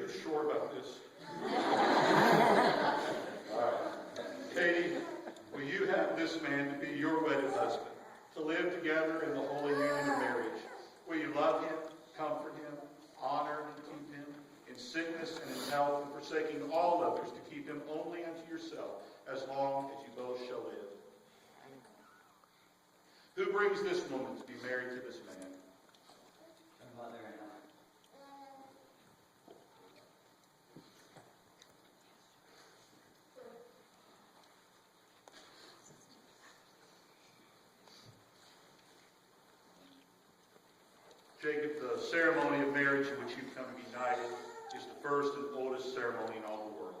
you sure about this? All right. Katie, will you have this man to be your wedded husband, to live together in the holy union of marriage? Will you love him, comfort him, honor and keep him in sickness and in health, and forsaking all others to keep him only unto yourself, as long as you both shall live? Who brings this woman to be married to this man? Her mother and I. Jacob, the ceremony of marriage in which you come united is the first and oldest ceremony in all the world.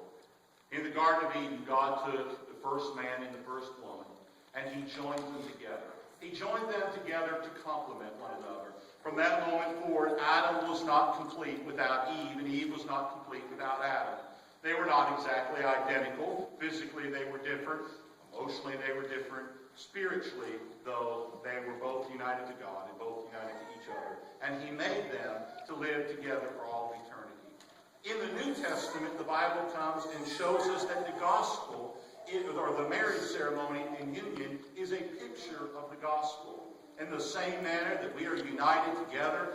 In the Garden of Eden, God took the first man and the first woman, and he joined them together. He joined them together to complement one another. From that moment forward, Adam was not complete without Eve, and Eve was not complete without Adam. They were not exactly identical. Physically, they were different. Emotionally, they were different. Spiritually, though, they were both united to God and both united to each other. And he made them to live together for all eternity. In the New Testament, the Bible comes and shows us that the gospel, or the marriage ceremony in union, is a picture of the gospel. In the same manner that we are united together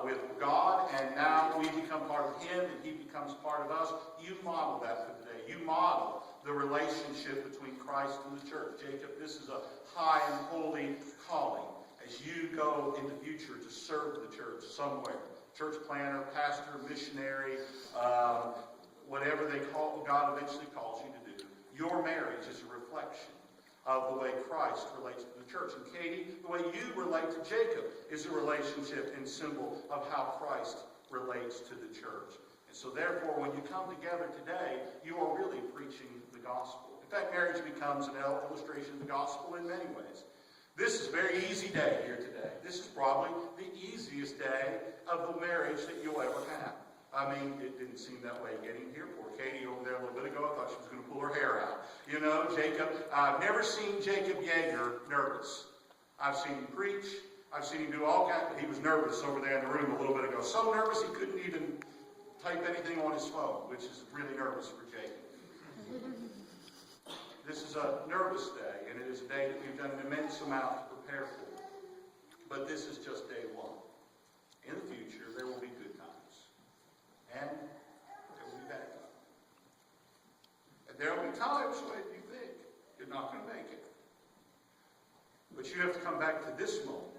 with God, and now we become part of him and he becomes part of us, you model that for today. You model the relationship between Christ and the church. Jacob, this is a high and holy calling as you go in the future to serve the church somewhere. Church planter, pastor, missionary, whatever God eventually calls you to do. Your marriage is a reflection of the way Christ relates to the church. And Katie, the way you relate to Jacob is a relationship and symbol of how Christ relates to the church. And so therefore, when you come together today, you are really preaching the gospel. In fact, marriage becomes an illustration of the gospel in many ways. This is a very easy day here today. This is probably the easiest day of the marriage that you'll ever have. I mean, it didn't seem that way getting here. Poor Katie over there a little bit ago, I thought she was going to pull her hair out. You know, Jacob, I've never seen Jacob Yeager nervous. I've seen him preach. I've seen him do all kinds of, he was nervous over there in the room a little bit ago. So nervous he couldn't even type anything on his phone, which is really nervous for Jacob. This is a nervous day, and it is a day that we've done an immense amount to prepare for. But this is just day one. In the future, there will be good times. And there will be bad times. And there will be times when you think you're not going to make it. But you have to come back to this moment